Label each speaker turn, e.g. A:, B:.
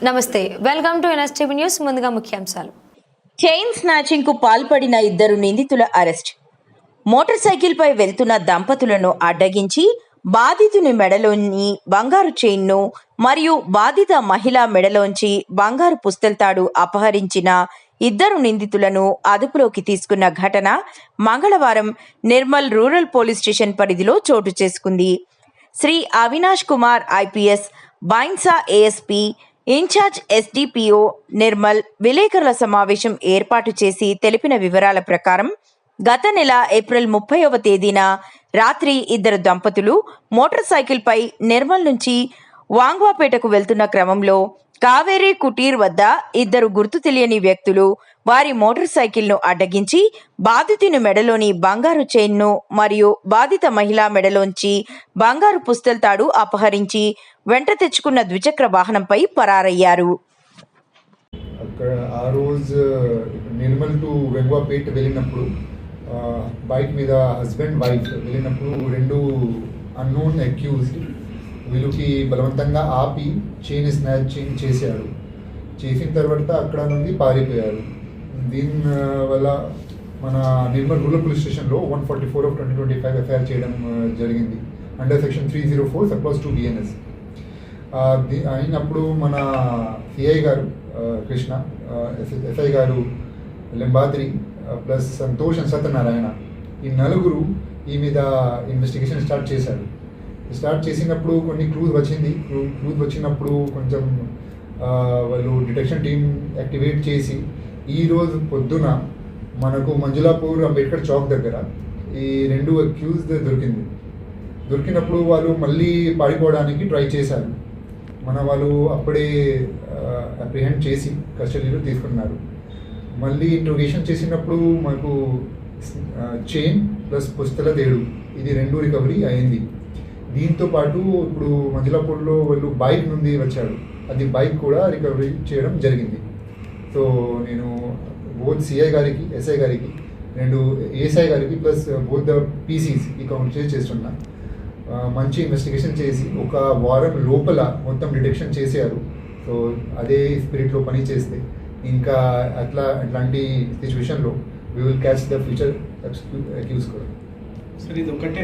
A: నమస్తే, welcome to NSTV news. ముందుగా ముఖ్యాంశాలు.
B: చైన్ స్నాచింగ్ కు పాల్పడిన 2 నిందితుల అరెస్ట్. మోటార్ సైకిల్ పై వెళ్తున్న దంపతులను అడ్డగించి బాధితుని మెడలోని బంగారు చైన్ను మరియు బాధిత మహిళ మెడలోంచి బంగారు పుస్తెల్తాడు అపహరించిన 2 నిందితులను అదుపులోకి తీసుకున్న ఘటన మంగళవారం నిర్మల్ రూరల్ పోలీస్ స్టేషన్ పరిధిలో చోటు చేసుకుంది. Shri Avinash Kumar IPS, Bhainsa ASP, in charge SDPO Nirmal విలేకరుల సమావేశం ఏర్పాటు చేసి తెలిపిన వివరాల ప్రకారం గత నెల ఏప్రిల్ 30వ తేదీన రాత్రి 2 దంపతులు మోటార్ సైకిల్ పై నిర్మల్ నుంచి వాంగ్వాపేటకు వెళ్తున్న క్రమంలో కావేరీ కుటీర్ వద్ద 2 గుర్తు తెలియని వ్యక్తులు వారి మోటార్ సైకిల్ను అడ్డగించి బాధితుని మెడలోని బంగారు చైన్ను మరియు బాధిత మహిళా మెడలోంచి బంగారు పుస్తెల్తాడు అపహరించి వెంట తెచ్చుకున్న ద్విచక్ర వాహనంపై పరారయ్యారు.
C: అక్కడ ఆ రోజు నిర్మల్ టు వెంగవాపేట వెళ్ళినప్పుడు బైక్ మీద హస్బెండ్ వైఫ్ వెళ్ళినప్పుడు 2 అన్నోన్ అక్యూజ్డ్ వీళ్ళకి బలవంతంగా ఆపి చైన్ స్నాచింగ్ చేశారు. చేసిన తర్వాత అక్కడ నుండి పారిపోయారు. దీని వల్ల మన నిర్మల్ రూరల్ పోలీస్ స్టేషన్లో 144/2025 ఎఫ్ఐఆర్ చేయడం జరిగింది అండర్ సెక్షన్ 304 సబ్క్లాస్ 2 బిఎన్ఎస్. అయినప్పుడు మన సిఐ గారు కృష్ణ, ఎస్ఐ గారు లింబాద్రి ప్లస్ సంతోష్ అండ్ సత్యనారాయణ ఈ 4 ఈ మీద ఇన్వెస్టిగేషన్ స్టార్ట్ చేశారు. స్టార్ట్ చేసినప్పుడు కొన్ని క్లూజ్ వచ్చినప్పుడు కొంచెం వాళ్ళు డిటెక్షన్ టీమ్ యాక్టివేట్ చేసి ఈరోజు పొద్దున మనకు మంజులాపూర్ అంబేద్కర్ చౌక్ దగ్గర ఈ 2 అక్యూజ్ దొరికినప్పుడు వాళ్ళు మళ్ళీ పారిపోవడానికి ట్రై చేశారు. వాళ్ళు అప్పుడే అప్రిహెండ్ చేసి కస్టడీలో తీసుకున్నారు. మళ్ళీ ఇంట్రోగేషన్ చేసినప్పుడు మనకు చైన్ ప్లస్ పుస్తెల్తాడు ఇది 2 రికవరీ అయింది. దీంతో పాటు ఇప్పుడు మంజులాపూర్లో వాళ్ళు బైక్ నుండి వచ్చారు, అది బైక్ కూడా రికవరీ చేయడం జరిగింది. సో నేను బోత్ సిఐ గారికి, ఎస్ఐ గారికి, 2 ఏఎస్ఐ గారికి ప్లస్ బోత్ ద పీసీస్కి కౌంట్ చేస్తున్నా. మంచి ఇన్వెస్టిగేషన్ చేసి 1 వారం లోపల మొత్తం డిటెక్షన్ చేశారు. సో అదే స్పిరిట్లో పని చేస్తే ఇంకా అట్లాంటి సిచ్యువేషన్లో we will catch the future accuse కూడా.
D: సార్ ఇది ఒకటే